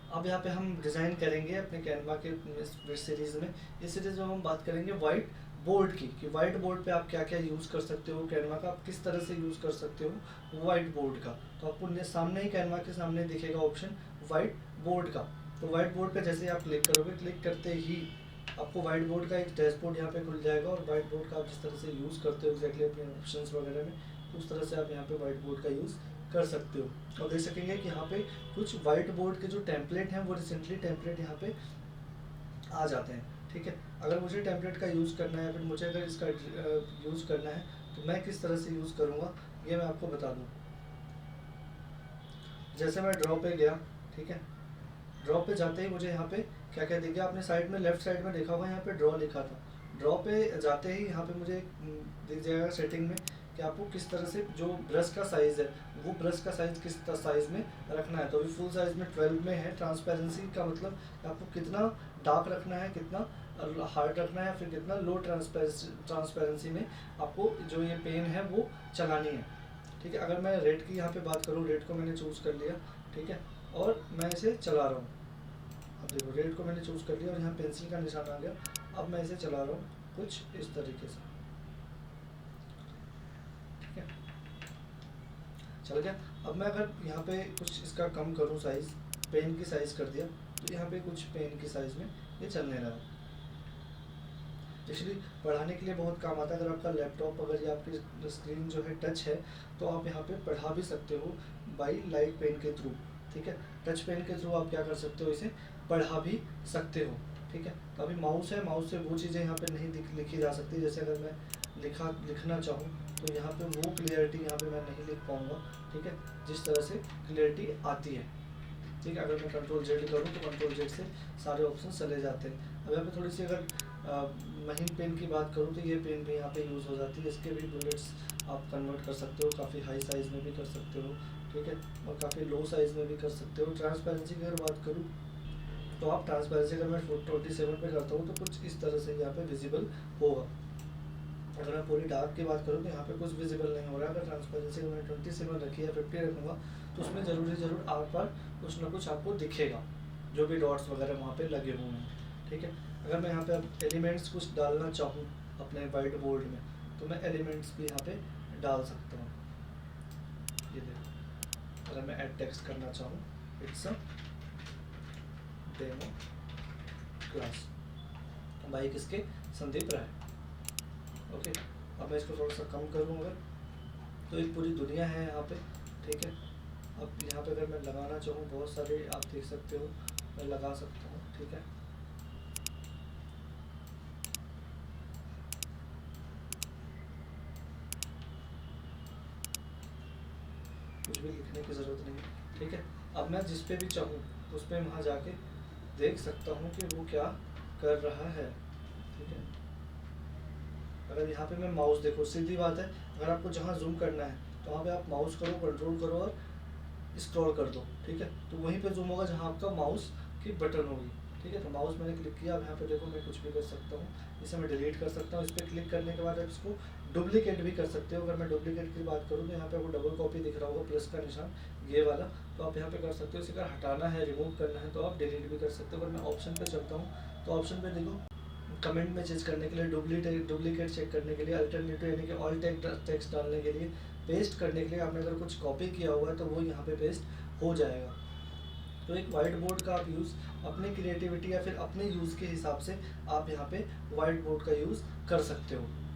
अब यहाँ पे हम डिज़ाइन करेंगे अपने कैनवा के इस सीरीज़ में। इस सीरीज़ में हम बात करेंगे वाइट बोर्ड की, कि वाइट बोर्ड पे आप क्या क्या यूज़ कर सकते हो, कैनवा का आप किस तरह से यूज़ कर सकते हो वाइट बोर्ड का। तो आपको सामने ही कैनवा के सामने दिखेगा ऑप्शन वाइट बोर्ड का। तो वाइट बोर्ड पे जैसे ही आप क्लिक करोगे, क्लिक करते ही आपको वाइट बोर्ड का एक डैशबोर्ड यहाँ पे खुल जाएगा, और वाइट बोर्ड का आप जिस तरह से यूज़ करते हो एक्जैक्टली अपने ऑप्शंस वगैरह में, तो उस तरह से आप यहाँ पे वाइट बोर्ड का यूज़ कर सकते हो। और देख सकेंगे कि यहाँ पे कुछ वाइट बोर्ड के जो टेम्पलेट हैं वो रिसेंटली टेम्पलेट यहाँ पे आ जाते हैं। ठीक है, अगर मुझे टेम्पलेट का यूज़ करना है, फिर मुझे अगर इसका यूज़ करना है तो मैं किस तरह से यूज़ करूँगा ये मैं आपको बता दूँ। जैसे मैं ड्रॉ पे गया, ठीक है, ड्रॉ पे जाते ही मुझे यहाँ पे क्या क्या दिख गया, आपने साइड में लेफ्ट साइड में देखा होगा यहाँ पे ड्रॉ लिखा था। ड्रॉ पे जाते ही यहाँ पे मुझे दिख जाएगा सेटिंग में कि आपको किस तरह से जो ब्रश का साइज़ है वो ब्रश का साइज़ किस साइज़ में रखना है। तो अभी फुल साइज़ में 12 में है। ट्रांसपेरेंसी का मतलब आपको कितना डार्क रखना है, कितना हार्ड रखना है, फिर कितना लो ट्रांसपेरेंसी में आपको जो ये पेन है वो चलानी है। ठीक है, अगर मैं रेड की यहाँ पे बात करूँ, रेड को मैंने चूज़ कर लिया, ठीक है, और मैं इसे चला रहा हूँ। अब देखो रेड को मैंने चूज़ कर लिया और यहाँ पेंसिल का निशान आ गया। अब मैं इसे चला रहा हूँ कुछ इस तरीके से, ठीक है, चल गया। अब मैं अगर यहाँ पे कुछ इसका कम करूँ साइज़, पेन की साइज़ कर दिया, तो यहाँ पे कुछ पेन की साइज़ में ये चलने लगा। एक्चुअली पढ़ाने के लिए बहुत काम आता है। अगर आपका लैपटॉप, अगर ये आपकी स्क्रीन जो है टच है, तो आप यहाँ पे पढ़ा भी सकते हो बाई लाइट पेन के थ्रू। ठीक है, टच पेन के थ्रू आप क्या कर सकते हो, इसे पढ़ा भी सकते हो। ठीक है, तो अभी माउस है, माउस से वो चीज़ें यहाँ पे नहीं लिखी जा सकती। जैसे अगर मैं लिखना चाहूँ तो यहाँ पे वो क्लियरिटी यहाँ पे मैं नहीं लिख पाऊँगा। ठीक है, जिस तरह से क्लियरिटी आती है। ठीक है, अगर मैं कंट्रोल जेड करूँ तो कंट्रोल जेड से सारे ऑप्शन चले जाते हैं। अब यहाँ पे थोड़ी सी अगर महीन पेन की बात करूँ तो ये पेन भी यहाँ पे यूज़ हो जाती है। इसके भी बुलेट्स आप कन्वर्ट कर सकते हो, काफ़ी हाई साइज़ में भी कर सकते हो, ठीक है, और काफ़ी लो साइज़ में भी कर सकते हो। ट्रांसपेरेंसी की अगर बात करूँ तो आप ट्रांसपेरेंसी अगर मैं 27 पे करता हूँ तो कुछ इस तरह से यहाँ पे विजिबल होगा। अगर मैं पूरी डार्क की बात करूँ तो यहाँ पे कुछ विजिबल नहीं हो रहा है। अगर ट्रांसपेरेंसी अगर मैंने 27 रखी है, 50 रखूँगा, तो उसमें ज़रूर आर पार कुछ ना कुछ आपको दिखेगा, जो भी डॉट्स वगैरह वहाँ पे लगे हुए हैं। ठीक है, अगर मैं यहाँ पे अब एलिमेंट्स कुछ डालना चाहूँ अपने वाइट बोर्ड में, तो मैं एलिमेंट्स भी यहाँ पे डाल सकता हूँ। ये देखो, अगर मैं ऐड टेक्स्ट करना चाहूँ, it's a demo class by किसके, संदीप राय। ओके, अब मैं इसको थोड़ा सा कम करूँ अगर, तो एक पूरी दुनिया है यहाँ पे। ठीक है, अब यहाँ पे अगर मैं लगाना चाहूँ, बहुत सारे आप देख सकते हो, मैं लगा सकता हूँ। ठीक है, कुछ भी लिखने की ज़रूरत नहीं है। ठीक है, अब मैं जिस पे भी चाहूँ उस पर वहाँ जाके देख सकता हूँ कि वो क्या कर रहा है। ठीक है, अगर यहाँ पे मैं माउस, देखो सीधी बात है, अगर आपको जहाँ जूम करना है तो वहाँ पे आप माउस करो, कंट्रोल करो और स्क्रॉल कर दो। ठीक है, तो वहीं पे जूम होगा जहाँ आपका माउस की बटन होगी। ठीक है, तो माउस मैंने क्लिक किया। अब यहाँ पे देखो मैं कुछ भी कर सकता हूँ, इसे मैं डिलीट कर सकता हूँ। इस पर क्लिक करने के बाद आप इसको डुप्लीकेट भी कर सकते हो। अगर मैं डुप्लीकेट की बात करूँ तो यहाँ पे आपको डबल कॉपी दिख रहा होगा, प्लस का निशान ये वाला, तो आप यहाँ पे कर सकते हो। इसे अगर हटाना है, रिमूव करना है, तो आप डिलीट भी कर सकते हो। अगर मैं ऑप्शन पे चलता हूँ तो ऑप्शन पे देखो, कमेंट में चेंज करने के लिए, डुप्लीकेट चेक करने के लिए, अल्टरनेटिव यानी कि ऑल टेक्स्ट डालने के लिए, पेस्ट करने के लिए, आपने अगर कुछ कॉपी किया हुआ है तो वो यहाँ पे पेस्ट हो जाएगा। तो एक वाइट बोर्ड का आप यूज़ अपनी क्रिएटिविटी या फिर अपने यूज़ के हिसाब से आप यहाँ पे वाइट बोर्ड का यूज़ कर सकते हो।